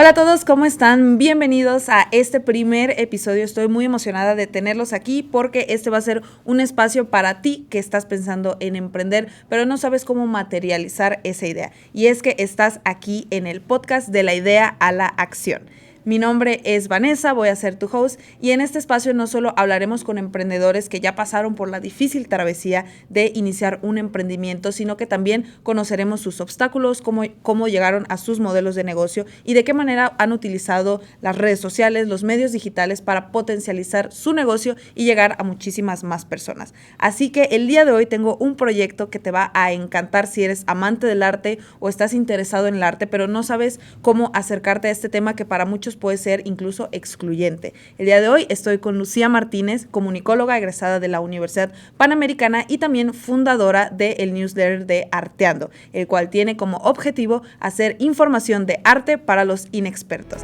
Hola a todos, ¿cómo están? Bienvenidos a este primer episodio. Estoy muy emocionada de tenerlos aquí porque este va a ser un espacio para ti que estás pensando en emprender, pero no sabes cómo materializar esa idea. Y es que estás aquí en el podcast de la idea a la acción. Mi nombre es Vanessa, voy a ser tu host y en este espacio no solo hablaremos con emprendedores que ya pasaron por la difícil travesía de iniciar un emprendimiento, sino que también conoceremos sus obstáculos, cómo llegaron a sus modelos de negocio y de qué manera han utilizado las redes sociales, los medios digitales para potencializar su negocio y llegar a muchísimas más personas. Así que el día de hoy tengo un proyecto que te va a encantar si eres amante del arte o estás interesado en el arte, pero no sabes cómo acercarte a este tema que para muchos puede ser incluso excluyente. El día de hoy estoy con Lucía Martínez, comunicóloga egresada de la Universidad Panamericana y también fundadora del newsletter de Arteando, el cual tiene como objetivo hacer información de arte para los inexpertos.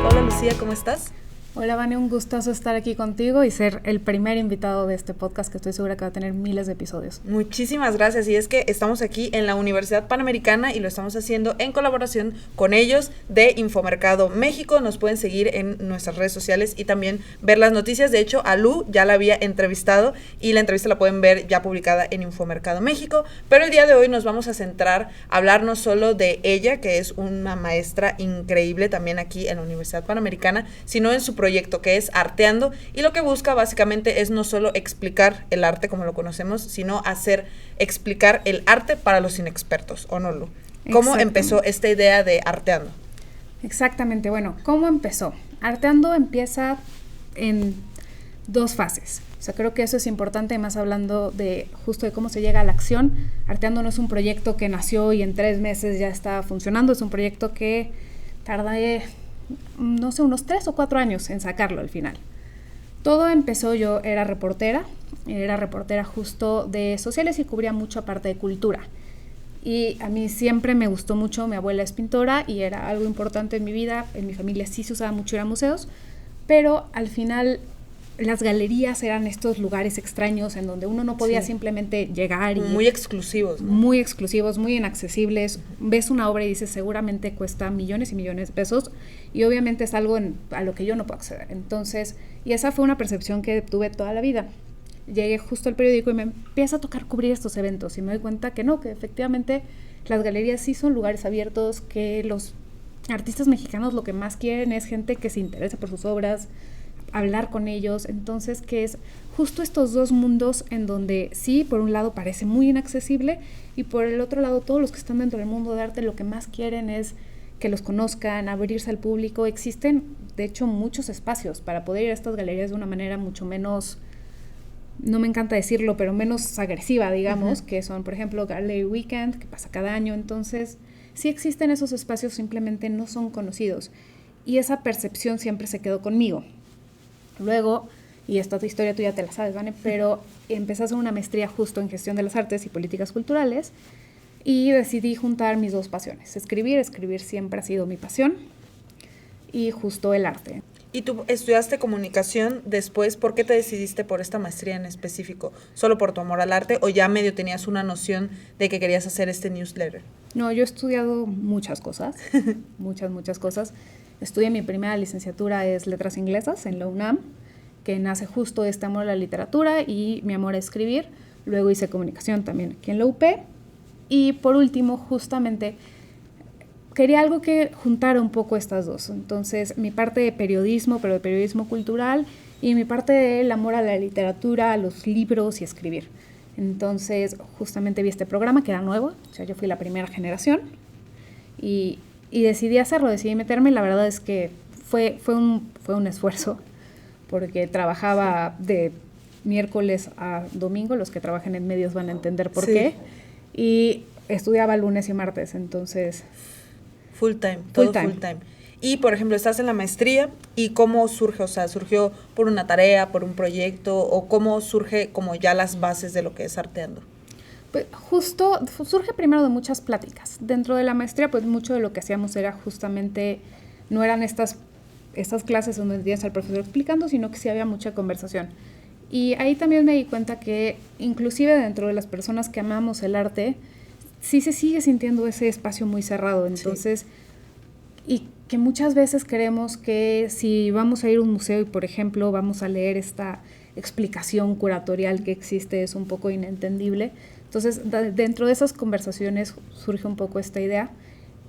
Hola Lucía, ¿cómo estás? Hola Vane, un gustazo estar aquí contigo y ser el primer invitado de este podcast que estoy segura que va a tener miles de episodios. Muchísimas gracias, y es que estamos aquí en la Universidad Panamericana y lo estamos haciendo en colaboración con ellos de Infomercado México. Nos pueden seguir en nuestras redes sociales y también ver las noticias. De hecho, a Lu ya la había entrevistado y la entrevista la pueden ver ya publicada en Infomercado México, pero el día de hoy nos vamos a centrar a hablar no solo de ella, que es una maestra increíble también aquí en la Universidad Panamericana, sino en su proyecto que es Arteando, y lo que busca básicamente es no solo explicar el arte como lo conocemos, sino explicar el arte para los inexpertos, ¿o no, Lu? ¿Cómo empezó esta idea de Arteando? Exactamente, bueno, ¿cómo empezó? Arteando empieza en dos fases. O sea, creo que eso es importante, más hablando de justo de cómo se llega a la acción. Arteando no es un proyecto que nació y en 3 meses ya está funcionando, es un proyecto que tarda no sé, unos 3 o 4 años en sacarlo al final. Todo empezó, yo era reportera justo de sociales y cubría mucha parte de cultura. Y a mí siempre me gustó mucho, mi abuela es pintora y era algo importante en mi vida, en mi familia sí se usaba mucho ir a museos, pero al final las galerías eran estos lugares extraños en donde uno no podía simplemente llegar. Muy exclusivos, ¿no? Muy exclusivos, muy inaccesibles. Ves una obra y dices, seguramente cuesta millones y millones de pesos, y obviamente es algo a lo que yo no puedo acceder. Entonces, y esa fue una percepción que tuve toda la vida. Llegué justo al periódico y me empieza a tocar cubrir estos eventos y me doy cuenta que no, que efectivamente las galerías sí son lugares abiertos, que los artistas mexicanos lo que más quieren es gente que se interese por sus obras, hablar con ellos. Entonces, que es justo estos dos mundos en donde sí, por un lado parece muy inaccesible y por el otro lado todos los que están dentro del mundo de arte lo que más quieren es que los conozcan, abrirse al público. Existen, de hecho, muchos espacios para poder ir a estas galerías de una manera mucho menos, no me encanta decirlo, pero menos agresiva, digamos, que son, por ejemplo, Gallery Weekend, que pasa cada año. Entonces, sí existen esos espacios, simplemente no son conocidos. Y esa percepción siempre se quedó conmigo. Luego, y esta historia tú ya te la sabes, Vane, pero empecé a hacer una maestría justo en gestión de las artes y políticas culturales y decidí juntar mis dos pasiones. Escribir siempre ha sido mi pasión, y justo el arte. ¿Y tú estudiaste comunicación después? ¿Por qué te decidiste por esta maestría en específico? ¿Solo por tu amor al arte o ya medio tenías una noción de que querías hacer este newsletter? No, yo he estudiado muchas cosas, muchas cosas. Estudié mi primera licenciatura es Letras Inglesas en la UNAM, que nace justo de este amor a la literatura y mi amor a escribir. Luego hice comunicación también aquí en la UP. Y por último, justamente, quería algo que juntara un poco estas dos. Entonces, mi parte de periodismo, pero de periodismo cultural, y mi parte del amor a la literatura, a los libros y escribir. Entonces, justamente vi este programa que era nuevo, o sea, yo fui la primera generación, y decidí hacerlo, decidí meterme. La verdad es que fue un esfuerzo, porque trabajaba de miércoles a domingo, los que trabajan en medios van a entender por qué, y estudiaba lunes y martes, entonces... Full time. Y, por ejemplo, estás en la maestría, ¿y cómo surge? O sea, ¿surgió por una tarea, por un proyecto, o cómo surge como ya las bases de lo que es Arteando? Pues justo surge primero de muchas pláticas. Dentro de la maestría, pues mucho de lo que hacíamos era justamente, no eran estas clases donde tenías al profesor explicando, sino que sí había mucha conversación. Y ahí también me di cuenta que inclusive dentro de las personas que amamos el arte, sí se sigue sintiendo ese espacio muy cerrado. Entonces, y que muchas veces creemos que si vamos a ir a un museo y, por ejemplo, vamos a leer esta explicación curatorial que existe, es un poco inentendible. Entonces, dentro de esas conversaciones surge un poco esta idea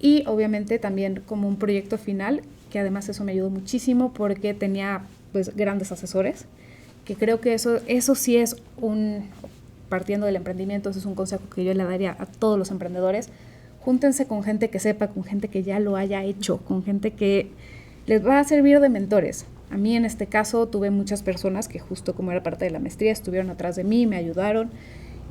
y obviamente también como un proyecto final, que además eso me ayudó muchísimo porque tenía pues grandes asesores, que creo que eso sí es partiendo del emprendimiento, eso es un consejo que yo le daría a todos los emprendedores. Júntense con gente que sepa, con gente que ya lo haya hecho, con gente que les va a servir de mentores. A mí en este caso tuve muchas personas que justo como era parte de la maestría estuvieron atrás de mí, me ayudaron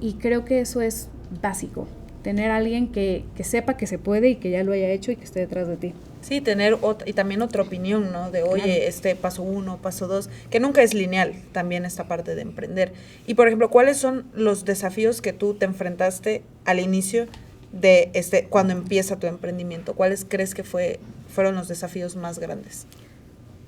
y creo que eso es básico, tener a alguien que sepa que se puede y que ya lo haya hecho y que esté detrás de ti. Sí, tener y también otra opinión, ¿no? De, oye, Claro. paso 1, paso 2, que nunca es lineal también esta parte de emprender. Y, por ejemplo, ¿cuáles son los desafíos que tú te enfrentaste al inicio de cuando empieza tu emprendimiento? ¿Cuáles crees que fueron los desafíos más grandes?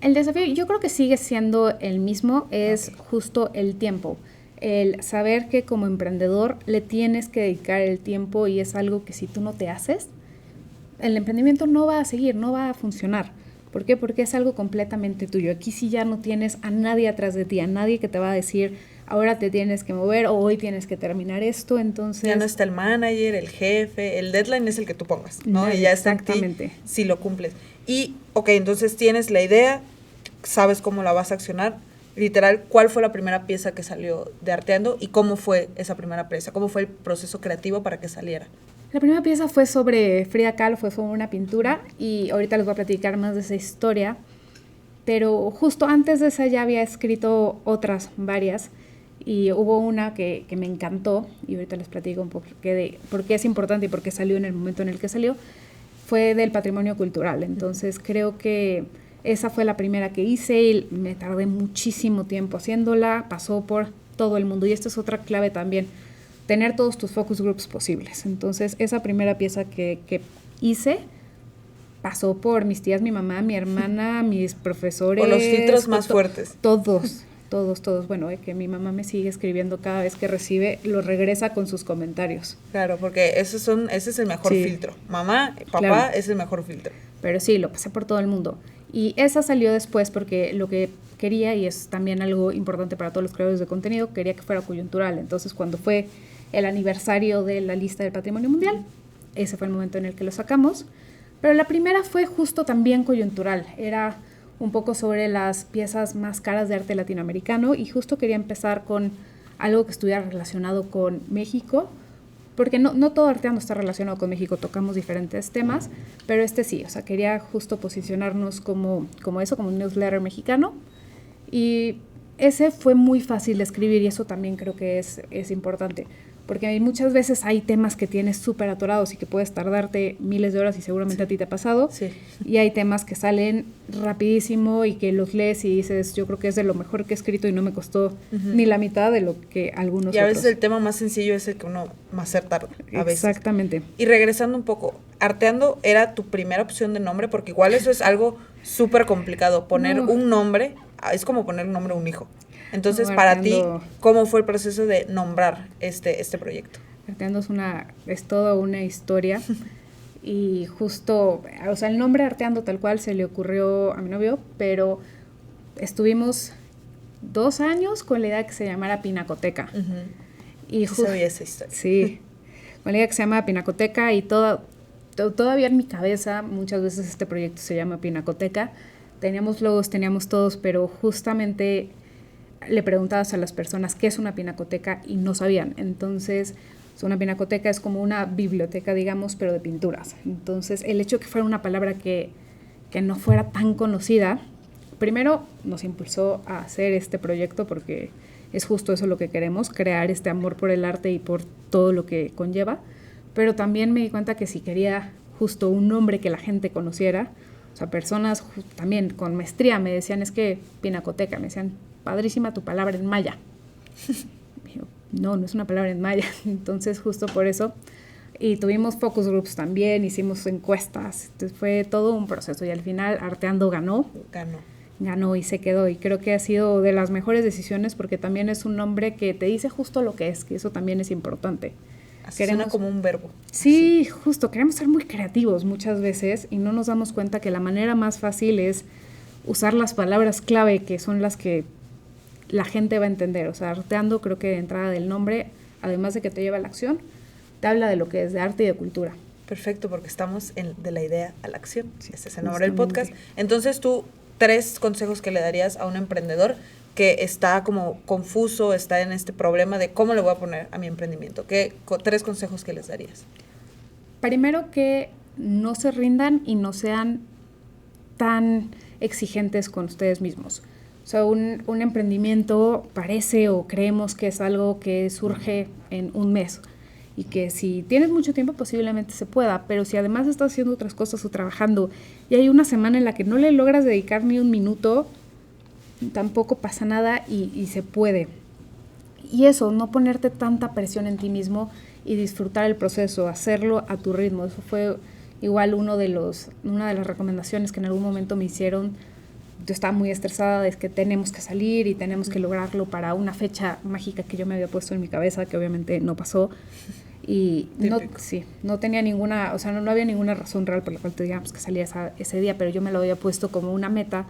El desafío yo creo que sigue siendo el mismo, es justo el tiempo. El saber que como emprendedor le tienes que dedicar el tiempo y es algo que si tú no te haces, el emprendimiento no va a seguir, no va a funcionar. ¿Por qué? Porque es algo completamente tuyo. Aquí sí ya no tienes a nadie atrás de ti, a nadie que te va a decir, ahora te tienes que mover o hoy tienes que terminar esto, entonces... Ya no está el manager, el jefe, el deadline es el que tú pongas, ¿no? Nadie, Y ya está en ti si lo cumples. Y, ok, entonces tienes la idea, sabes cómo la vas a accionar. Literal, ¿cuál fue la primera pieza que salió de Arteando y cómo fue esa primera pieza? ¿Cómo fue el proceso creativo para que saliera? La primera pieza fue sobre Frida Kahlo, fue sobre una pintura y ahorita les voy a platicar más de esa historia, pero justo antes de esa ya había escrito otras varias y hubo una que me encantó y ahorita les platico un poco de por qué es importante y por qué salió en el momento en el que salió, fue del patrimonio cultural. Entonces creo que esa fue la primera que hice y me tardé muchísimo tiempo haciéndola, pasó por todo el mundo y esta es otra clave también, tener todos tus focus groups posibles. Entonces esa primera pieza que hice pasó por mis tías, mi mamá, mi hermana, mis profesores. O los filtros más fuertes. Todos. Bueno, que mi mamá me sigue escribiendo cada vez que recibe, lo regresa con sus comentarios. Claro, porque ese es el mejor filtro. Mamá, papá, claro, es el mejor filtro. Pero sí, lo pasé por todo el mundo. Y esa salió después porque lo que quería, y es también algo importante para todos los creadores de contenido, quería que fuera coyuntural. Entonces, cuando fue el aniversario de la lista del Patrimonio Mundial, ese fue el momento en el que lo sacamos. Pero la primera fue justo también coyuntural. Era un poco sobre las piezas más caras de arte latinoamericano y justo quería empezar con algo que estuviera relacionado con México, porque no todo Arteando está relacionado con México, tocamos diferentes temas, pero sí, o sea, quería justo posicionarnos como eso, como un newsletter mexicano, y ese fue muy fácil de escribir y eso también creo que es importante, porque muchas veces hay temas que tienes súper atorados y que puedes tardarte miles de horas y seguramente a ti te ha pasado, y hay temas que salen rapidísimo y que los lees y dices, yo creo que es de lo mejor que he escrito y no me costó ni la mitad de lo que algunos otros. Y a veces el tema más sencillo es el que uno más se tarda, a veces. Exactamente. Y regresando un poco, ¿Arteando era tu primera opción de nombre? Porque igual eso es algo súper complicado, poner un nombre, es como poner un nombre a un hijo. Entonces, para ti, ¿cómo fue el proceso de nombrar este proyecto? Arteando es toda una historia y justo, o sea, el nombre Arteando tal cual se le ocurrió a mi novio, pero estuvimos 2 años con la idea que se llamara Pinacoteca. Y sabía esa historia. Sí, con la idea que se llama Pinacoteca y todavía en mi cabeza muchas veces este proyecto se llama Pinacoteca. Teníamos logos, teníamos todos, pero justamente le preguntabas a las personas qué es una pinacoteca y no sabían. Entonces, una pinacoteca es como una biblioteca, digamos, pero de pinturas. Entonces, el hecho de que fuera una palabra que no fuera tan conocida, primero nos impulsó a hacer este proyecto porque es justo eso lo que queremos, crear este amor por el arte y por todo lo que conlleva. Pero también me di cuenta que si quería justo un nombre que la gente conociera, o sea, personas también con maestría me decían, es que pinacoteca, me decían, padrísima tu palabra en maya. No es una palabra en maya. Entonces, justo por eso. Y tuvimos focus groups también, hicimos encuestas. Entonces, fue todo un proceso. Y al final, Arteando ganó y se quedó. Y creo que ha sido de las mejores decisiones porque también es un nombre que te dice justo lo que es, que eso también es importante. Suena como un verbo. Sí, justo, queremos ser muy creativos muchas veces y no nos damos cuenta que la manera más fácil es usar las palabras clave que son las que la gente va a entender. O sea, arteando, creo que de entrada del nombre, además de que te lleva a la acción, te habla de lo que es de arte y de cultura. Perfecto, porque estamos de la idea a la acción. Ese es el nombre del podcast. Entonces tú, 3 consejos que le darías a un emprendedor que está como confuso, está en este problema de cómo le voy a poner a mi emprendimiento. 3 consejos que les darías? Primero, que no se rindan y no sean tan exigentes con ustedes mismos. O sea, un emprendimiento parece o creemos que es algo que surge en un mes y que si tienes mucho tiempo posiblemente se pueda, pero si además estás haciendo otras cosas o trabajando y hay una semana en la que no le logras dedicar ni un minuto, tampoco pasa nada y se puede. Y eso, no ponerte tanta presión en ti mismo y disfrutar el proceso, hacerlo a tu ritmo. Eso fue igual una de las recomendaciones que en algún momento me hicieron. Yo estaba muy estresada de que tenemos que salir y tenemos que lograrlo para una fecha mágica que yo me había puesto en mi cabeza, que obviamente no pasó. Y no tenía ninguna, o sea, no había ninguna razón real por la cual te digamos que salía ese día, pero yo me lo había puesto como una meta.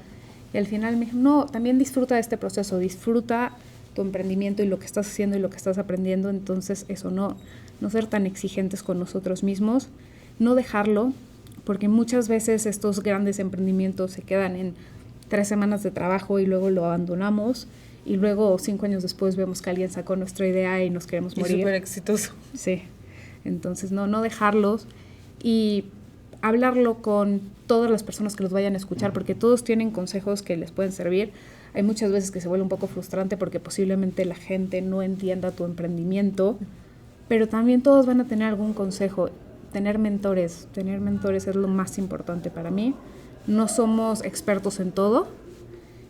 Y al final me dijo, no, también disfruta de este proceso, disfruta tu emprendimiento y lo que estás haciendo y lo que estás aprendiendo. Entonces eso, no ser tan exigentes con nosotros mismos, no dejarlo, porque muchas veces estos grandes emprendimientos se quedan en 3 semanas de trabajo y luego lo abandonamos y luego 5 años después vemos que alguien sacó nuestra idea y nos queremos morir. Y súper exitoso. Sí, entonces no dejarlos y hablarlo con todas las personas que los vayan a escuchar, porque todos tienen consejos que les pueden servir. Hay muchas veces que se vuelve un poco frustrante porque posiblemente la gente no entienda tu emprendimiento, pero también todos van a tener algún consejo. Tener mentores es lo más importante para mí. No somos expertos en todo,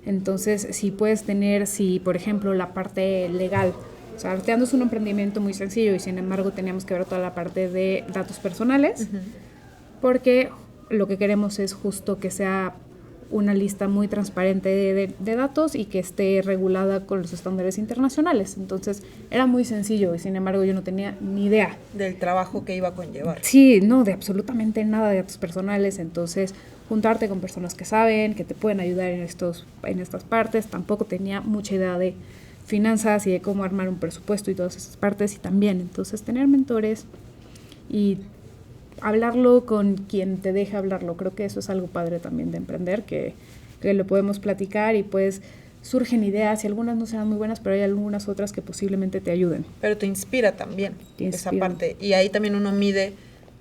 entonces si por ejemplo la parte legal, o sea, Arteando es un emprendimiento muy sencillo y sin embargo teníamos que ver toda la parte de datos personales, porque lo que queremos es justo que sea una lista muy transparente de datos y que esté regulada con los estándares internacionales. Entonces era muy sencillo y sin embargo yo no tenía ni idea del trabajo que iba a conllevar. Sí, no, de absolutamente nada de datos personales. Entonces juntarte con personas que saben, que te pueden ayudar en estas partes. Tampoco tenía mucha idea de finanzas y de cómo armar un presupuesto y todas esas partes. Y también, entonces, tener mentores y hablarlo con quien te deje hablarlo. Creo que eso es algo padre también de emprender, que lo podemos platicar y pues surgen ideas y algunas no serán muy buenas, pero hay algunas otras que posiblemente te ayuden. Pero te inspira también esa parte. Y ahí también uno mide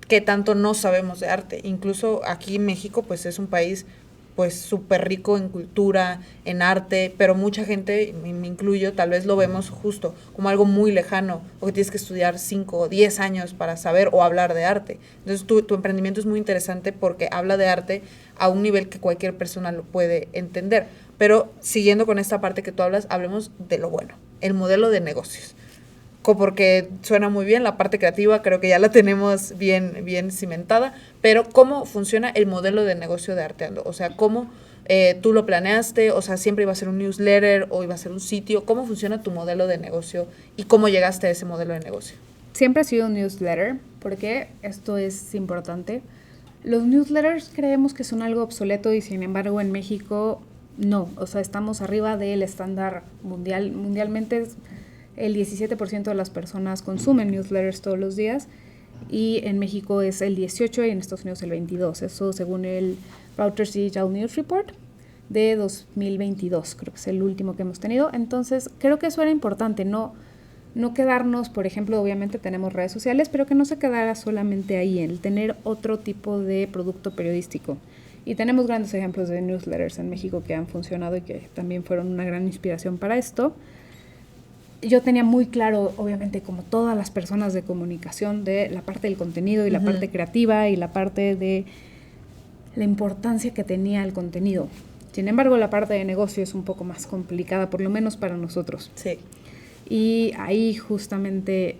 qué tanto no sabemos de arte. Incluso aquí en México, pues es un país pues súper rico en cultura, en arte, pero mucha gente, me incluyo, tal vez lo vemos justo como algo muy lejano, o que tienes que estudiar 5 o 10 años para saber o hablar de arte. Entonces tu emprendimiento es muy interesante porque habla de arte a un nivel que cualquier persona lo puede entender. Pero siguiendo con esta parte que tú hablas, hablemos de lo bueno, el modelo de negocios. Porque suena muy bien, la parte creativa creo que ya la tenemos bien cimentada, pero ¿cómo funciona el modelo de negocio de Arteando? O sea, ¿cómo tú lo planeaste? O sea, ¿siempre iba a ser un newsletter o iba a ser un sitio? ¿Cómo funciona tu modelo de negocio y cómo llegaste a ese modelo de negocio? Siempre ha sido un newsletter, porque esto es importante. Los newsletters creemos que son algo obsoleto y sin embargo en México no. O sea, estamos arriba del estándar mundial. Mundialmente el 17% de las personas consumen newsletters todos los días y en México es el 18% y en Estados Unidos el 22%. Eso según el Reuters Digital News Report de 2022, creo que es el último que hemos tenido. Entonces creo que eso era importante, no quedarnos, por ejemplo, obviamente tenemos redes sociales, pero que no se quedara solamente ahí, el tener otro tipo de producto periodístico. Y tenemos grandes ejemplos de newsletters en México que han funcionado y que también fueron una gran inspiración para esto. Yo tenía muy claro, obviamente, como todas las personas de comunicación, de la parte del contenido y la parte creativa y la parte de la importancia que tenía el contenido. Sin embargo, la parte de negocio es un poco más complicada, por lo menos para nosotros. Sí. Y ahí justamente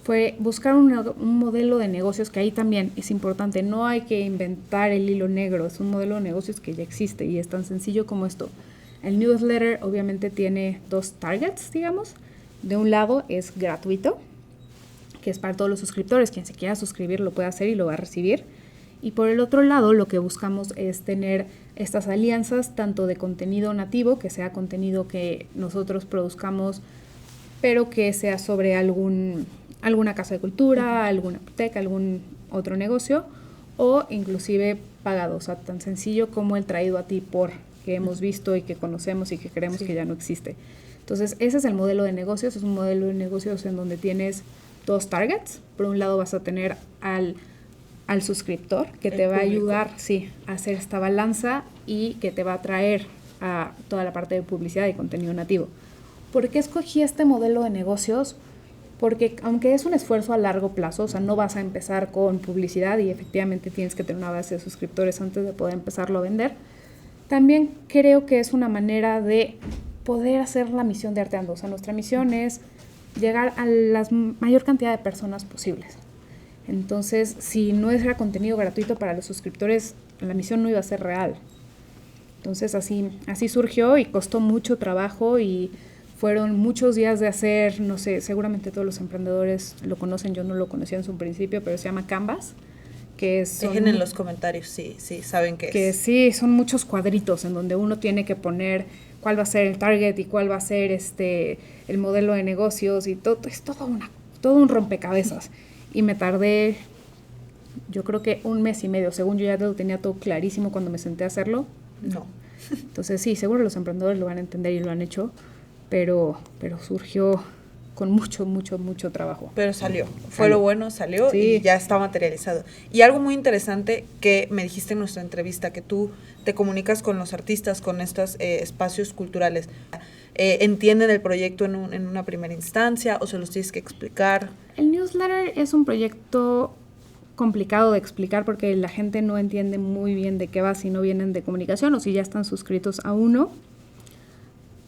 fue buscar un modelo de negocios que ahí también es importante. No hay que inventar el hilo negro, es un modelo de negocios que ya existe y es tan sencillo como esto. El newsletter obviamente tiene 2 targets, digamos. De un lado es gratuito, que es para todos los suscriptores. Quien se quiera suscribir lo puede hacer y lo va a recibir. Y por el otro lado, lo que buscamos es tener estas alianzas tanto de contenido nativo, que sea contenido que nosotros produzcamos, pero que sea sobre alguna casa de cultura, alguna biblioteca, algún otro negocio, o inclusive pagado, o sea, tan sencillo como el traído a ti por, que hemos visto y que conocemos y que creemos que ya no existe. Entonces, ese es el modelo de negocios, es un modelo de negocios en donde tienes dos targets. Por un lado vas a tener al suscriptor, que te va a ayudar, a hacer esta balanza y que te va a traer a toda la parte de publicidad y contenido nativo. ¿Por qué escogí este modelo de negocios? Porque aunque es un esfuerzo a largo plazo, o sea, no vas a empezar con publicidad y efectivamente tienes que tener una base de suscriptores antes de poder empezarlo a vender, también creo que es una manera de poder hacer la misión de Arteando. O sea, nuestra misión es llegar a la mayor cantidad de personas posibles. Entonces, si no era contenido gratuito para los suscriptores, la misión no iba a ser real. Entonces, así surgió y costó mucho trabajo y fueron muchos días de hacer, no sé, seguramente todos los emprendedores lo conocen, yo no lo conocía en su principio, pero se llama Canvas, que es... Dejen en los comentarios, sí, saben qué es. Que sí, son muchos cuadritos en donde uno tiene que poner cuál va a ser el target y cuál va a ser el modelo de negocios y todo, es todo un rompecabezas. Y me tardé, yo creo que 1 mes y medio, según yo ya lo tenía todo clarísimo cuando me senté a hacerlo. No. Entonces sí, seguro los emprendedores lo van a entender y lo han hecho, pero surgió con mucho trabajo. Pero salió. Fue lo bueno, salió sí. Y ya está materializado. Y algo muy interesante que me dijiste en nuestra entrevista, que tú te comunicas con los artistas, con estos espacios culturales. ¿Entienden el proyecto en una primera instancia o se los tienes que explicar? El newsletter es un proyecto complicado de explicar porque la gente no entiende muy bien de qué va si no vienen de comunicación o si ya están suscritos a uno.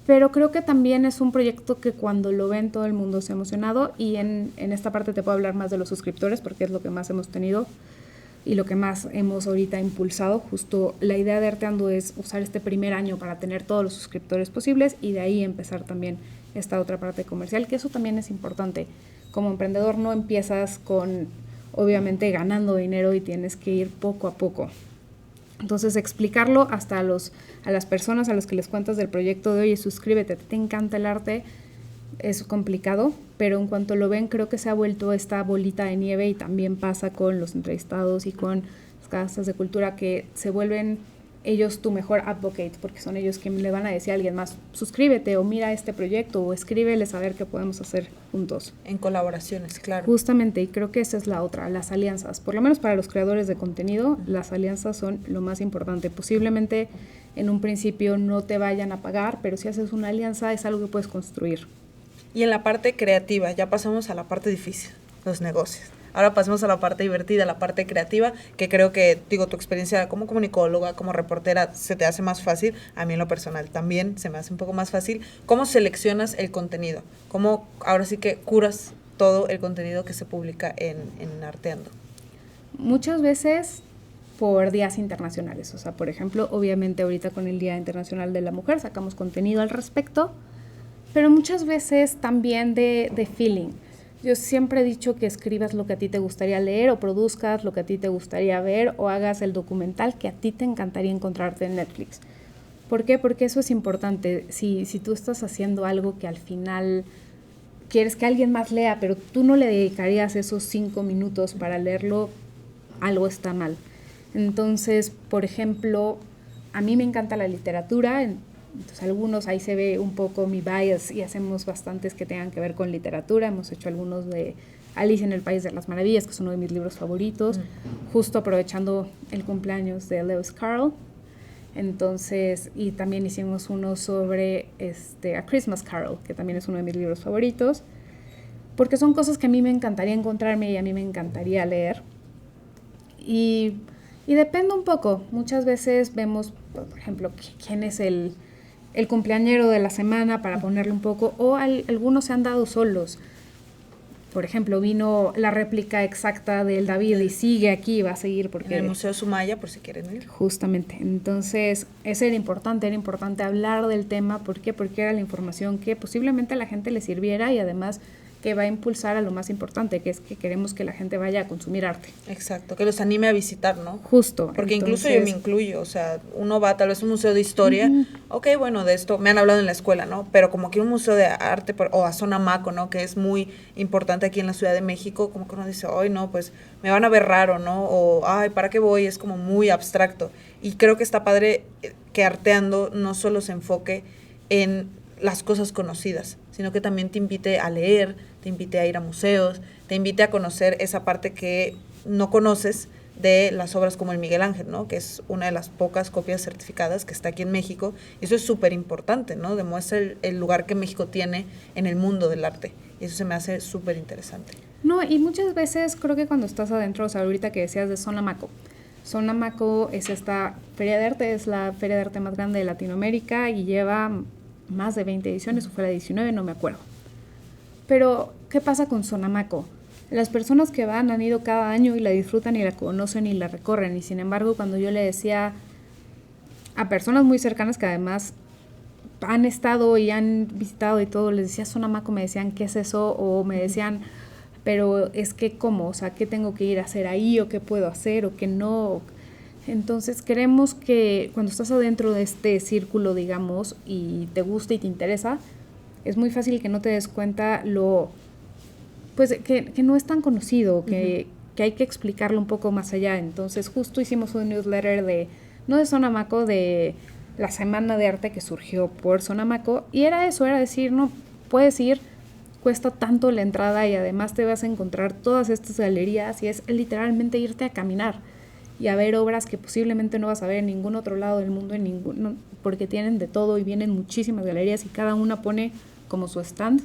Pero creo que también es un proyecto que cuando lo ven todo el mundo se ha emocionado y en esta parte te puedo hablar más de los suscriptores porque es lo que más hemos tenido y lo que más hemos ahorita impulsado. Justo la idea de Arteando es usar este primer año para tener todos los suscriptores posibles y de ahí empezar también esta otra parte comercial, que eso también es importante. Como emprendedor no empiezas con, obviamente, ganando dinero y tienes que ir poco a poco. Entonces, explicarlo hasta a las personas a las que les cuentas del proyecto de, oye, suscríbete, te encanta el arte, es complicado, pero en cuanto lo ven, creo que se ha vuelto esta bolita de nieve y también pasa con los entrevistados y con las casas de cultura que se vuelven ellos tu mejor advocate, porque son ellos quienes le van a decir a alguien más, suscríbete o mira este proyecto o escríbeles a ver qué podemos hacer juntos. En colaboraciones, claro. Justamente, y creo que esa es la otra, las alianzas. Por lo menos para los creadores de contenido, las alianzas son lo más importante. Posiblemente en un principio no te vayan a pagar, pero si haces una alianza es algo que puedes construir. Y en la parte creativa, ya pasamos a la parte difícil, los negocios. Ahora pasemos a la parte divertida, la parte creativa, que creo que, tu experiencia como comunicóloga, como reportera, se te hace más fácil. A mí en lo personal también se me hace un poco más fácil. ¿Cómo seleccionas el contenido? ¿Cómo ahora sí que curas todo el contenido que se publica en Arteando? Muchas veces por días internacionales. O sea, por ejemplo, obviamente ahorita con el Día Internacional de la Mujer sacamos contenido al respecto, pero muchas veces también de feeling. Yo siempre he dicho que escribas lo que a ti te gustaría leer o produzcas lo que a ti te gustaría ver o hagas el documental que a ti te encantaría encontrarte en Netflix. ¿Por qué? Porque eso es importante. Si tú estás haciendo algo que al final quieres que alguien más lea, pero tú no le dedicarías esos 5 minutos para leerlo, algo está mal. Entonces, por ejemplo, a mí me encanta la literatura, entonces algunos ahí se ve un poco mi bias y hacemos bastantes que tengan que ver con literatura. Hemos hecho algunos de Alicia en el País de las Maravillas, que es uno de mis libros favoritos, justo aprovechando el cumpleaños de Lewis Carroll. Entonces, y también hicimos uno sobre A Christmas Carol, que también es uno de mis libros favoritos, porque son cosas que a mí me encantaría encontrarme y a mí me encantaría leer. Y depende un poco. Muchas veces vemos, por ejemplo, quién es el cumpleañero de la semana para ponerle un poco, o algunos se han dado solos. Por ejemplo, vino la réplica exacta del David y sigue aquí, va a seguir porque... En el Museo Sumaya, por si quieren ir. Justamente. Entonces, eso era importante hablar del tema. ¿Por qué? Porque era la información que posiblemente a la gente le sirviera y además que va a impulsar a lo más importante, que es que queremos que la gente vaya a consumir arte. Exacto, que los anime a visitar, ¿no? Justo. Porque incluso yo me incluyo, o sea, uno va tal vez a un museo de historia, ok, bueno, de esto me han hablado en la escuela, ¿no? Pero como que un museo de arte, o a Sonamaco, ¿no? Que es muy importante aquí en la Ciudad de México, como que uno dice, ay, no, pues me van a ver raro, ¿no? O, ay, ¿para qué voy? Es como muy abstracto. Y creo que está padre que Arteando no solo se enfoque en las cosas conocidas, sino que también te invite a leer, te invite a ir a museos, te invite a conocer esa parte que no conoces de las obras como el Miguel Ángel, ¿no? Que es una de las pocas copias certificadas que está aquí en México. Y eso es súper importante, ¿no? Demuestra el lugar que México tiene en el mundo del arte. Y eso se me hace súper interesante. No, y muchas veces creo que cuando estás adentro, o sea, ahorita que decías de Sonamaco es esta feria de arte, es la feria de arte más grande de Latinoamérica y lleva más de 20 ediciones, o fue la 19, no me acuerdo. Pero, ¿qué pasa con Sonamaco? Las personas que van han ido cada año y la disfrutan y la conocen y la recorren. Y sin embargo, cuando yo le decía a personas muy cercanas que además han estado y han visitado y todo, les decía Sonamaco, me decían, ¿qué es eso? O me decían, pero es que, ¿cómo? O sea, ¿qué tengo que ir a hacer ahí? ¿O qué puedo hacer? ¿O qué no? Entonces, queremos que cuando estás adentro de este círculo, digamos, y te gusta y te interesa, es muy fácil que no te des cuenta pues que no es tan conocido, que hay que explicarlo un poco más allá. Entonces, justo hicimos un newsletter no de Sonamaco, de la Semana de Arte que surgió por Sonamaco, y era eso, era decir, no, puedes ir, cuesta tanto la entrada y además te vas a encontrar todas estas galerías y es literalmente irte a caminar y a ver obras que posiblemente no vas a ver en ningún otro lado del mundo, porque tienen de todo y vienen muchísimas galerías y cada una pone como su stand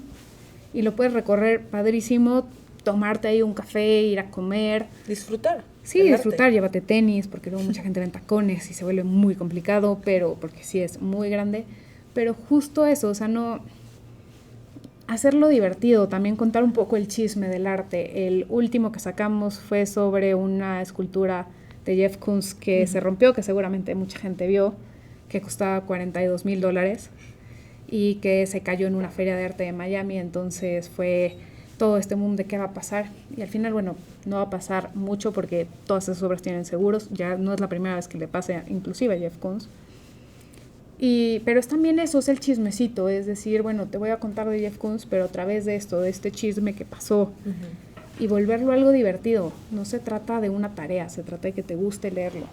y lo puedes recorrer padrísimo, tomarte ahí un café, ir a comer. Disfrutar. Sí, disfrutar, llévate tenis, porque luego mucha gente ve en tacones y se vuelve muy complicado, pero porque sí es muy grande, pero justo eso, o sea, no... hacerlo divertido, también contar un poco el chisme del arte. El último que sacamos fue sobre una escultura de Jeff Koons que se rompió, que seguramente mucha gente vio, que costaba $42,000 y que se cayó en una feria de arte de Miami. Entonces fue todo este mundo de qué va a pasar y al final, bueno, no va a pasar mucho porque todas esas obras tienen seguros, ya no es la primera vez que le pase inclusive a Jeff Koons. Pero es también eso, es el chismecito, es decir, bueno, te voy a contar de Jeff Koons, pero a través de esto, de este chisme que pasó, y volverlo algo divertido. No se trata de una tarea, se trata de que te guste leerlo.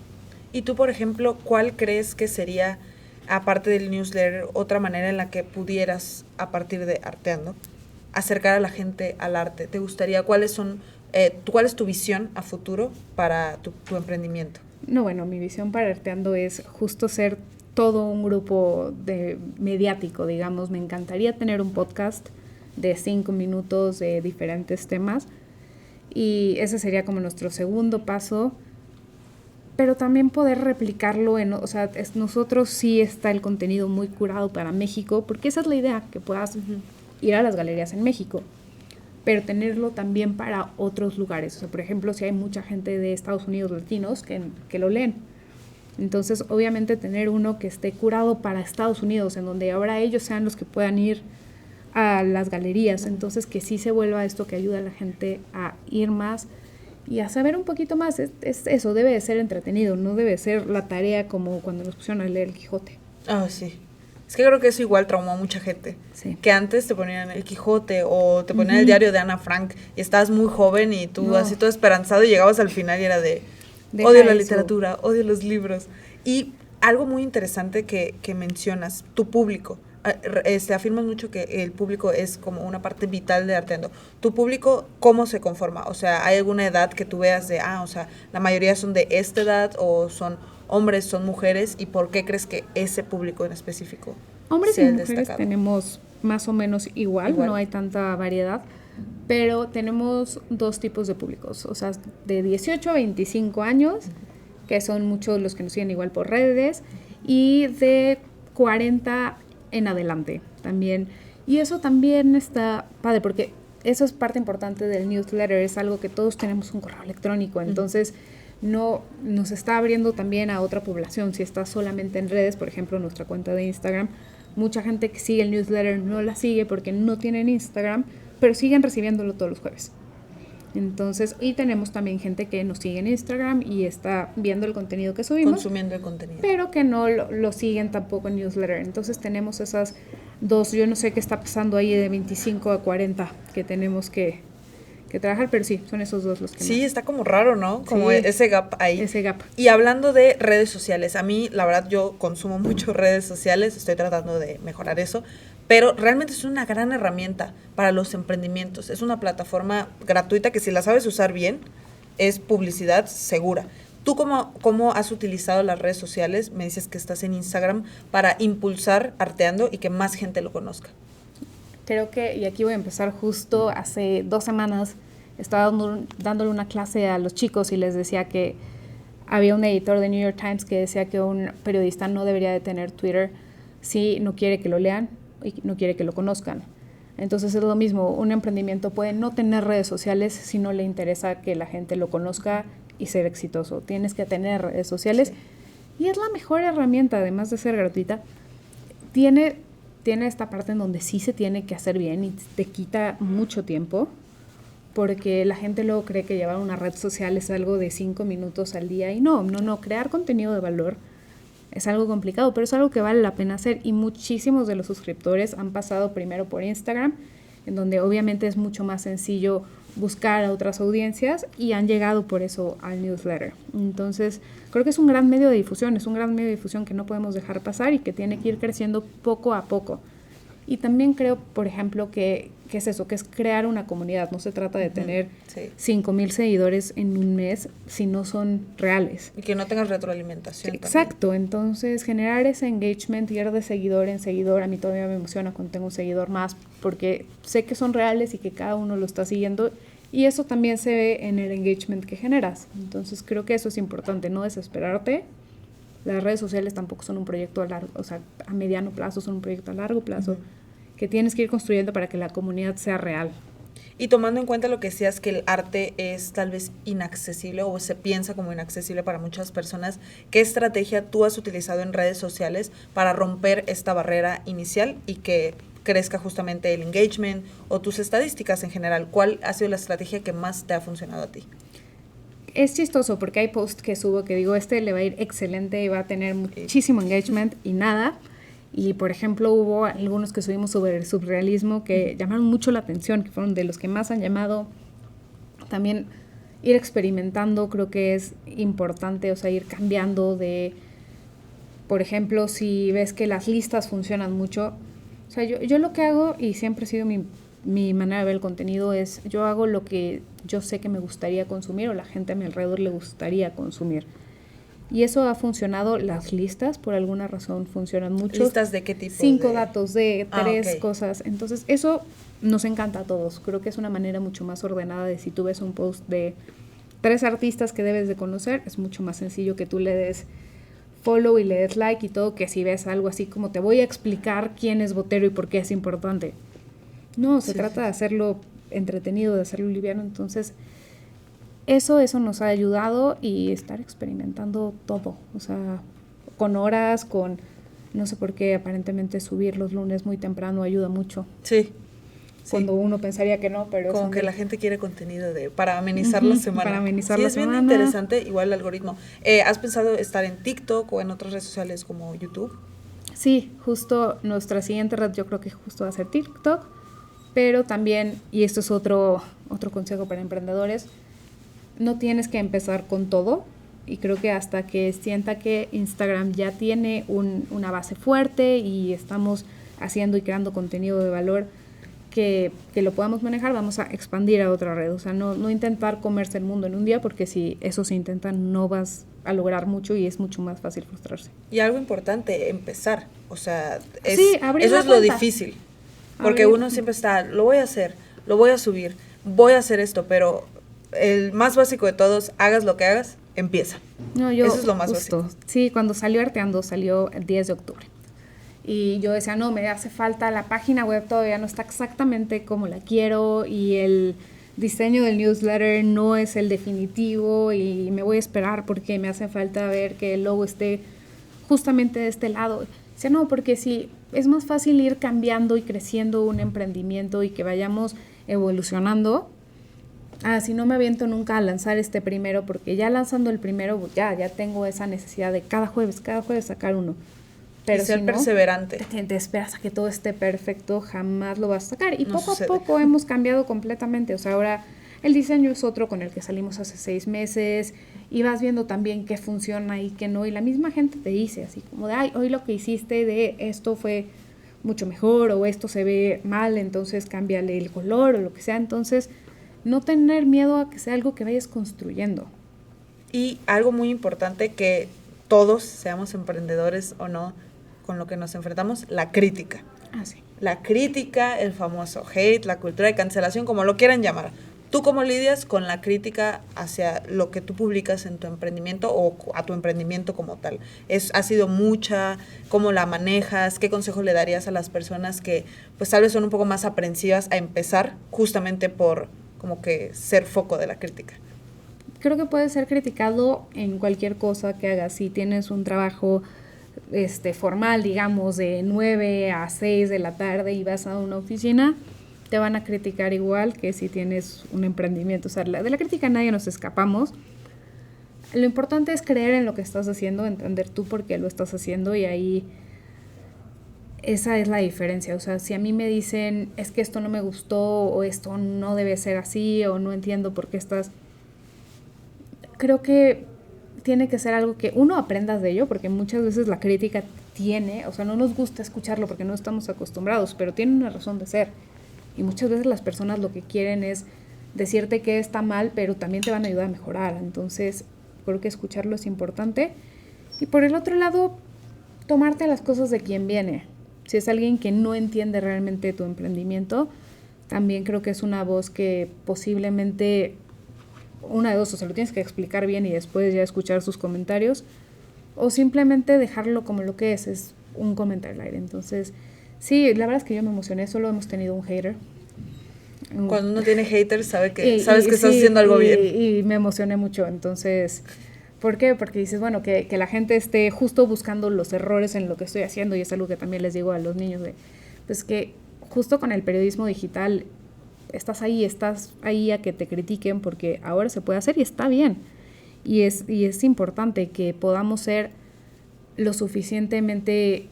Y tú, por ejemplo, ¿cuál crees que sería, aparte del newsletter, otra manera en la que pudieras, a partir de Arteando, acercar a la gente al arte? ¿Te gustaría, cuál es tu visión a futuro para tu emprendimiento? No, bueno, mi visión para Arteando es justo ser todo un grupo mediático, digamos. Me encantaría tener un podcast de 5 minutos de diferentes temas y ese sería como nuestro segundo paso, pero también poder replicarlo nosotros sí está el contenido muy curado para México, porque esa es la idea, que puedas ir a las galerías en México, pero tenerlo también para otros lugares. O sea, por ejemplo, si hay mucha gente de Estados Unidos latinos que lo leen, entonces obviamente tener uno que esté curado para Estados Unidos, en donde ahora ellos sean los que puedan ir a las galerías, entonces que sí se vuelva esto que ayuda a la gente a ir más y a saber un poquito más. Es eso, debe de ser entretenido, no debe ser la tarea como cuando nos pusieron a leer el Quijote. Ah, sí. Es que creo que eso igual traumó a mucha gente. Sí. Que antes te ponían el Quijote o te ponían el diario de Ana Frank y estabas muy joven y tú así todo esperanzado y llegabas al final y era odio la literatura, odio los libros. Y algo muy interesante que mencionas, tu público. Afirmas mucho que el público es como una parte vital de Arteando. ¿Tu público cómo se conforma? O sea, ¿hay alguna edad que tú veas o sea, la mayoría son de esta edad o son hombres, son mujeres? ¿Y por qué crees que ese público en específico hombres sea y el mujeres destacado? Tenemos más o menos igual, no hay tanta variedad, pero tenemos dos tipos de públicos, o sea, de 18 a 25 años, que son muchos los que nos siguen igual por redes, y de 40 en adelante también. Y eso también está padre, porque eso es parte importante del newsletter, es algo que todos tenemos un correo electrónico, entonces no nos está abriendo también a otra población. Si estás solamente en redes, por ejemplo, nuestra cuenta de Instagram, mucha gente que sigue el newsletter no la sigue porque no tienen Instagram, pero siguen recibiéndolo todos los jueves. Entonces, y tenemos también gente que nos sigue en Instagram y está viendo el contenido que subimos. Consumiendo el contenido. Pero que no lo siguen tampoco en newsletter. Entonces tenemos esas dos, yo no sé qué está pasando ahí de 25 a 40 que tenemos que trabajar, pero sí, son esos dos los que Sí, más. está como raro, ¿no? Como sí, ese gap ahí. Ese gap. Y hablando de redes sociales, a mí, la verdad, yo consumo mucho redes sociales, estoy tratando de mejorar eso, pero realmente es una gran herramienta para los emprendimientos. Es una plataforma gratuita que si la sabes usar bien, es publicidad segura. ¿Tú cómo has utilizado las redes sociales? Me dices que estás en Instagram para impulsar Arteando y que más gente lo conozca. Creo que, y aquí voy a empezar justo hace 2 semanas, estaba dándole una clase a los chicos y les decía que había un editor de New York Times que decía que un periodista no debería de tener Twitter si no quiere que lo lean y no quiere que lo conozcan. Entonces es lo mismo, un emprendimiento puede no tener redes sociales si no le interesa que la gente lo conozca y ser exitoso. Tienes que tener redes sociales, sí. Y es la mejor herramienta, además de ser gratuita. Tiene esta parte en donde sí se tiene que hacer bien y te quita mucho tiempo, porque la gente luego cree que llevar una red social es algo de 5 minutos al día y no, crear contenido de valor es algo complicado, pero es algo que vale la pena hacer y muchísimos de los suscriptores han pasado primero por Instagram, en donde obviamente es mucho más sencillo buscar a otras audiencias y han llegado por eso al newsletter. Entonces, creo que es un gran medio de difusión, que no podemos dejar pasar y que tiene que ir creciendo poco a poco. Y también creo, por ejemplo, que es eso, que es crear una comunidad. No se trata de tener 5,000 seguidores en un mes si no son reales. Y que no tengas retroalimentación. Exacto, también. Entonces generar ese engagement, ir de seguidor en seguidor. A mí todavía me emociona cuando tengo un seguidor más porque sé que son reales y que cada uno lo está siguiendo. Y eso también se ve en el engagement que generas. Entonces creo que eso es importante, no desesperarte. Las redes sociales tampoco son un proyecto a largo, o sea, a mediano plazo, son un proyecto a largo plazo. Que tienes que ir construyendo para que la comunidad sea real. Y tomando en cuenta lo que decías, que el arte es tal vez inaccesible o se piensa como inaccesible para muchas personas, ¿qué estrategia tú has utilizado en redes sociales para romper esta barrera inicial y que crezca justamente el engagement o tus estadísticas en general? ¿Cuál ha sido la estrategia que más te ha funcionado a ti? Es chistoso porque hay posts que subo que digo, le va a ir excelente y va a tener muchísimo engagement y nada. Y, por ejemplo, hubo algunos que subimos sobre el surrealismo que llamaron mucho la atención, que fueron de los que más han llamado. También ir experimentando creo que es importante, o sea, ir cambiando de, por ejemplo, si ves que las listas funcionan mucho. O sea, yo lo que hago, y siempre ha sido mi manera de ver el contenido, es yo hago lo que yo sé que me gustaría consumir o la gente a mi alrededor le gustaría consumir. Y eso ha funcionado. Las listas, por alguna razón, funcionan mucho. ¿Listas de qué tipo? 5 datos de 3 cosas. Entonces, eso nos encanta a todos. Creo que es una manera mucho más ordenada de si tú ves un post de 3 artistas que debes de conocer, es mucho más sencillo que tú le des follow y le des like y todo, que si ves algo así como te voy a explicar quién es Botero y por qué es importante. No, se trata de hacerlo entretenido, de hacerlo liviano. Entonces, eso nos ha ayudado y estar experimentando todo, o sea, con horas, no sé por qué, aparentemente subir los lunes muy temprano ayuda mucho. Sí. Cuando uno pensaría que no, pero... Como que la gente quiere contenido para amenizar la semana. Para amenizar la semana. Sí, es bien interesante, igual el algoritmo. ¿Has pensado estar en TikTok o en otras redes sociales como YouTube? Sí, justo nuestra siguiente red yo creo que justo va a ser TikTok, pero también, y esto es otro consejo para emprendedores, no tienes que empezar con todo y creo que hasta que sienta que Instagram ya tiene una base fuerte y estamos haciendo y creando contenido de valor que lo podamos manejar, vamos a expandir a otra red. O sea, no intentar comerse el mundo en un día porque si eso se intenta no vas a lograr mucho y es mucho más fácil frustrarse. Y algo importante, empezar. O sea, eso es lo difícil. Porque uno siempre está, lo voy a hacer, lo voy a subir, voy a hacer esto, pero... el más básico de todos, hagas lo que hagas, empieza. Eso es lo más básico. Sí, cuando salió Arteando, salió el 10 de octubre. Y yo decía, no, me hace falta, la página web todavía no está exactamente como la quiero y el diseño del newsletter no es el definitivo y me voy a esperar porque me hace falta ver que el logo esté justamente de este lado. O sea, no, porque sí, es más fácil ir cambiando y creciendo un emprendimiento y que vayamos evolucionando. Si no me aviento nunca a lanzar este primero, porque ya lanzando el primero, pues ya tengo esa necesidad de cada jueves sacar uno. Pero y ser si perseverante. Te esperas a que todo esté perfecto, jamás lo vas a sacar. Y No poco sucede. a poco hemos cambiado completamente. O sea, ahora el diseño es otro con el que salimos hace 6 meses y vas viendo también qué funciona y qué no. Y la misma gente te dice así como de, hoy lo que hiciste de esto fue mucho mejor o esto se ve mal, entonces cámbiale el color o lo que sea. Entonces, no tener miedo a que sea algo que vayas construyendo. Y algo muy importante que todos, seamos emprendedores o no, con lo que nos enfrentamos, la crítica. Sí. La crítica, el famoso hate, la cultura de cancelación, como lo quieran llamar. ¿Tú cómo lidias con la crítica hacia lo que tú publicas en tu emprendimiento o a tu emprendimiento como tal? ¿Ha sido mucha? ¿Cómo la manejas? ¿Qué consejo le darías a las personas que pues tal vez son un poco más aprensivas a empezar justamente por como que ser foco de la crítica? Creo que puedes ser criticado en cualquier cosa que hagas. Si tienes un trabajo formal, digamos, de 9 a 6 de la tarde y vas a una oficina, te van a criticar igual que si tienes un emprendimiento. O sea, de la crítica nadie nos escapamos. Lo importante es creer en lo que estás haciendo, entender tú por qué lo estás haciendo y ahí esa es la diferencia. O sea, si a mí me dicen es que esto no me gustó o esto no debe ser así o no entiendo por qué estás... Creo que tiene que ser algo que uno aprendas de ello, porque muchas veces la crítica o sea, no nos gusta escucharlo porque no estamos acostumbrados, pero tiene una razón de ser. Y muchas veces las personas lo que quieren es decirte que está mal, pero también te van a ayudar a mejorar. Entonces, creo que escucharlo es importante. Y por el otro lado, tomarte las cosas de quien viene. Si es alguien que no entiende realmente tu emprendimiento, también creo que es una voz que posiblemente, una de dos, o sea, lo tienes que explicar bien y después ya escuchar sus comentarios, o simplemente dejarlo como lo que es un comentario al aire. Entonces, sí, la verdad es que yo me emocioné, solo hemos tenido un hater. Cuando uno tiene haters, sabes que estás haciendo algo bien. Y me emocioné mucho, entonces... ¿Por qué? Porque dices, bueno, que la gente esté justo buscando los errores en lo que estoy haciendo, y es algo que también les digo a los niños, pues que justo con el periodismo digital estás ahí a que te critiquen, porque ahora se puede hacer y está bien. Y es importante que podamos ser lo suficientemente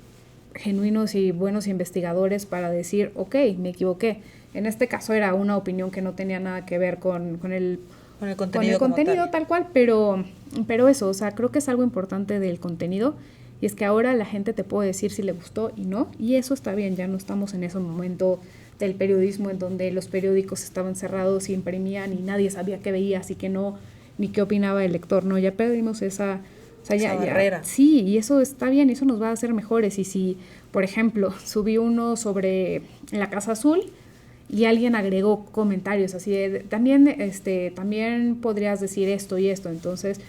genuinos y buenos investigadores para decir, ok, me equivoqué. En este caso era una opinión que no tenía nada que ver con el contenido tal cual, pero eso, o sea, creo que es algo importante del contenido, y es que ahora la gente te puede decir si le gustó y no, y eso está bien. Ya no estamos en ese momento del periodismo en donde los periódicos estaban cerrados y imprimían y nadie sabía qué veía, así que no, ni qué opinaba el lector, no, ya perdimos esa barrera. Sí, y eso está bien, eso nos va a hacer mejores. Y si, por ejemplo, subí uno sobre la Casa Azul y alguien agregó comentarios así de, también podrías decir esto y esto, entonces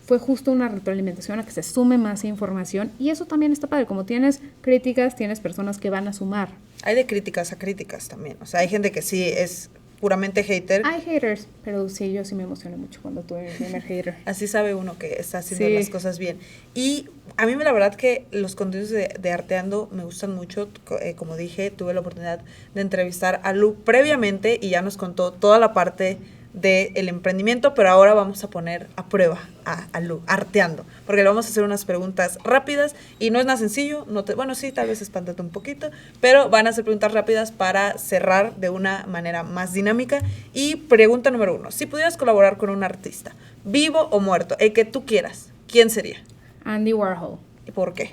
fue justo una retroalimentación a que se sume más información, y eso también está padre. Como tienes críticas, tienes personas que van a sumar. Hay de críticas a críticas también, o sea, hay gente que sí es puramente hater. Hay haters, pero sí, yo sí me emocioné mucho cuando tuve mi primer hater. Así sabe uno que está haciendo las cosas bien. Y a mí la verdad que los contenidos de Arteando me gustan mucho. Como dije, tuve la oportunidad de entrevistar a Lu previamente y ya nos contó toda la parte del emprendimiento, pero ahora vamos a poner a prueba a Lu, Arteando, porque le vamos a hacer unas preguntas rápidas y no es nada sencillo, bueno, sí, tal vez espántate un poquito, pero van a ser preguntas rápidas para cerrar de una manera más dinámica. Y pregunta número 1, si pudieras colaborar con un artista, vivo o muerto, el que tú quieras, ¿quién sería? Andy Warhol. ¿Y por qué?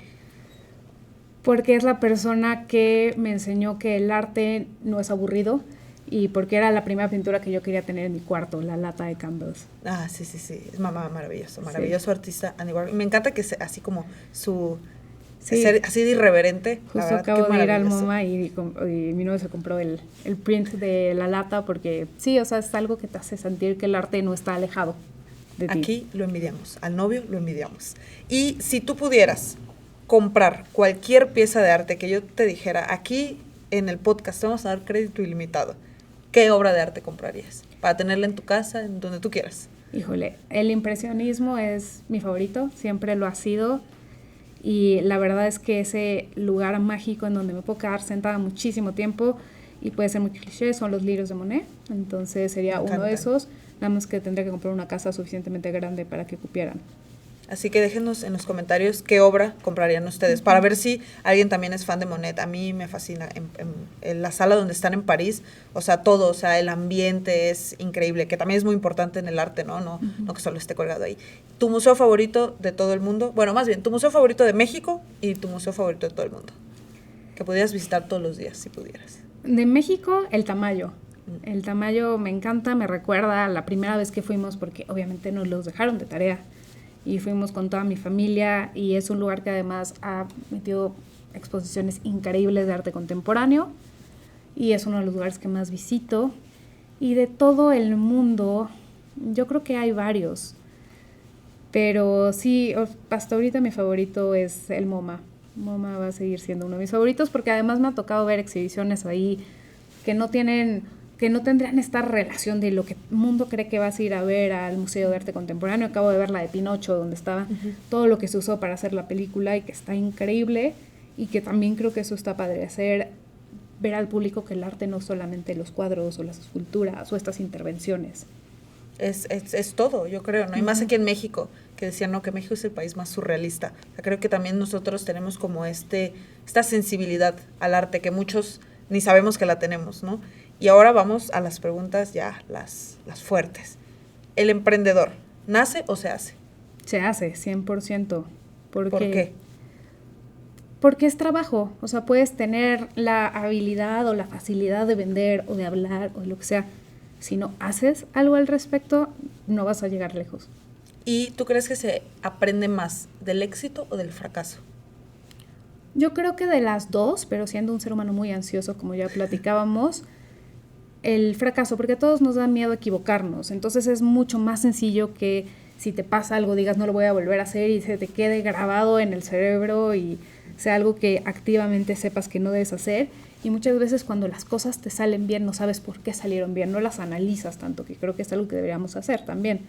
Porque es la persona que me enseñó que el arte no es aburrido, y porque era la primera pintura que yo quería tener en mi cuarto, la lata de Campbell's. Sí, es maravilloso sí. Artista Andy Warhol. Me encanta que sea así como ser así de irreverente. Justo acabo de ir al MoMA y mi novio se compró el print de la lata, porque sí, o sea, es algo que te hace sentir que el arte no está alejado de ti. Aquí lo envidiamos, al novio lo envidiamos. Y si tú pudieras comprar cualquier pieza de arte que yo te dijera, aquí en el podcast te vamos a dar crédito ilimitado, ¿qué obra de arte comprarías? Para tenerla en tu casa, en donde tú quieras. Híjole, el impresionismo es mi favorito, siempre lo ha sido. Y la verdad es que ese lugar mágico en donde me puedo quedar sentada muchísimo tiempo y puede ser muy cliché, son los lirios de Monet. Entonces sería uno de esos, nada más que tendría que comprar una casa suficientemente grande para que cupieran. Así que déjenos en los comentarios qué obra comprarían ustedes, para ver si alguien también es fan de Monet. A mí me fascina, en la sala donde están en París, o sea, todo, o sea, el ambiente es increíble, que también es muy importante en el arte, ¿no? No que solo esté colgado ahí. ¿Tu museo favorito de todo el mundo? Bueno, más bien, tu museo favorito de México y tu museo favorito de todo el mundo, que pudieras visitar todos los días, si pudieras. De México, el Tamayo. El Tamayo me encanta, me recuerda a la primera vez que fuimos, porque obviamente nos los dejaron de tarea. Y fuimos con toda mi familia y es un lugar que además ha metido exposiciones increíbles de arte contemporáneo y es uno de los lugares que más visito. Y de todo el mundo, yo creo que hay varios, pero sí, hasta ahorita mi favorito es el MoMA. MoMA va a seguir siendo uno de mis favoritos porque además me ha tocado ver exhibiciones ahí que no tendrían esta relación de lo que el mundo cree que vas a ir a ver al Museo de Arte Contemporáneo. Acabo de ver la de Pinocho, donde estaba todo lo que se usó para hacer la película y que está increíble, y que también creo que eso está padre, ver al público que el arte no es solamente los cuadros o las esculturas o estas intervenciones. Es todo, yo creo, ¿no? Y más aquí en México, que decían, no, que México es el país más surrealista. O sea, creo que también nosotros tenemos como esta sensibilidad al arte que muchos ni sabemos que la tenemos, ¿no? Y ahora vamos a las preguntas ya, las fuertes. ¿El emprendedor nace o se hace? Se hace, 100%. ¿Por qué? Porque es trabajo. O sea, puedes tener la habilidad o la facilidad de vender o de hablar o de lo que sea. Si no haces algo al respecto, no vas a llegar lejos. ¿Y tú crees que se aprende más del éxito o del fracaso? Yo creo que de las dos, pero siendo un ser humano muy ansioso, como ya platicábamos, el fracaso, porque a todos nos da miedo equivocarnos. Entonces es mucho más sencillo que si te pasa algo, digas no lo voy a volver a hacer y se te quede grabado en el cerebro y sea algo que activamente sepas que no debes hacer. Y muchas veces cuando las cosas te salen bien no sabes por qué salieron bien, no las analizas tanto, que creo que es algo que deberíamos hacer también,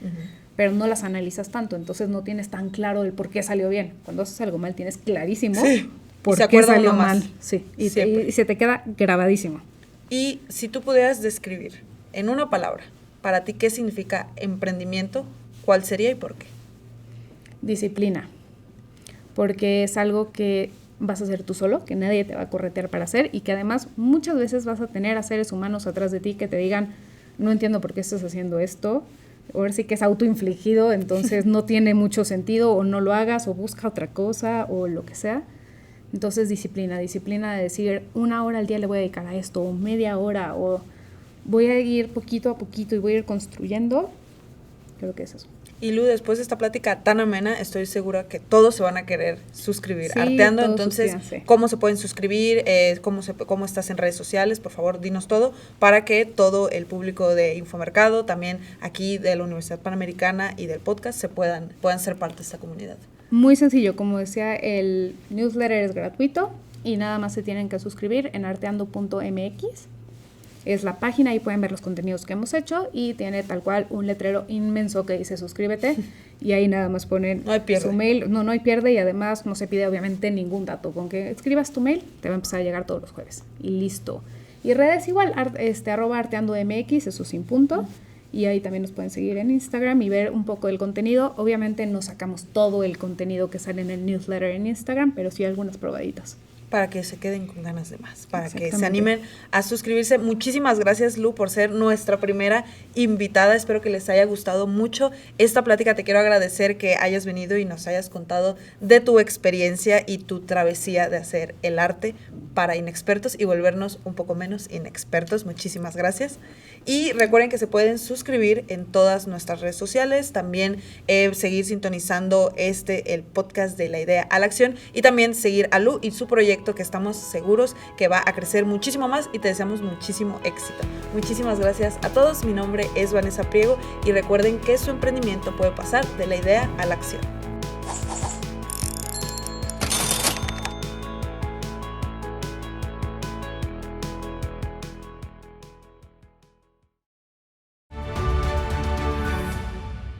pero no las analizas tanto, entonces no tienes tan claro el por qué salió bien. Cuando haces algo mal tienes clarísimo por qué salió mal. Sí, y se te queda grabadísimo. Y si tú pudieras describir en una palabra para ti qué significa emprendimiento, ¿cuál sería y por qué? Disciplina, porque es algo que vas a hacer tú solo, que nadie te va a corretear para hacer y que además muchas veces vas a tener a seres humanos atrás de ti que te digan, no entiendo por qué estás haciendo esto, ahora sí que es autoinfligido, entonces no tiene mucho sentido, o no lo hagas, o busca otra cosa, o lo que sea. Entonces disciplina de decir 1 hora al día le voy a dedicar a esto, o media hora, o voy a ir poquito a poquito y voy a ir construyendo. Creo que es eso. Y Lu, después de esta plática tan amena, estoy segura que todos se van a querer suscribir. Sí, Arteando, entonces, ¿cómo se pueden suscribir? ¿Cómo estás en redes sociales? Por favor, dinos todo, para que todo el público de Infomercado, también aquí de la Universidad Panamericana y del podcast, puedan ser parte de esta comunidad. Muy sencillo, como decía, el newsletter es gratuito y nada más se tienen que suscribir en arteando.mx. Es la página, ahí pueden ver los contenidos que hemos hecho y tiene tal cual un letrero inmenso que dice suscríbete y ahí nada más ponen su mail. No hay pierde y además no se pide obviamente ningún dato. Con que escribas tu mail te va a empezar a llegar todos los jueves y listo. Y redes igual, @arteandomx, eso sin punto. Y ahí también nos pueden seguir en Instagram y ver un poco del contenido. Obviamente no sacamos todo el contenido que sale en el newsletter en Instagram, pero sí algunas probaditas. Para que se queden con ganas de más, para que se animen a suscribirse. Muchísimas gracias, Lu, por ser nuestra primera invitada. Espero que les haya gustado mucho esta plática. Te quiero agradecer que hayas venido y nos hayas contado de tu experiencia y tu travesía de hacer el arte para inexpertos y volvernos un poco menos inexpertos. Muchísimas gracias. Y recuerden que se pueden suscribir en todas nuestras redes sociales, también seguir sintonizando el podcast de La Idea a la Acción y también seguir a Lu y su proyecto, que estamos seguros que va a crecer muchísimo más y te deseamos muchísimo éxito. Muchísimas gracias a todos. Mi nombre es Vanessa Priego y recuerden que su emprendimiento puede pasar de la idea a la acción.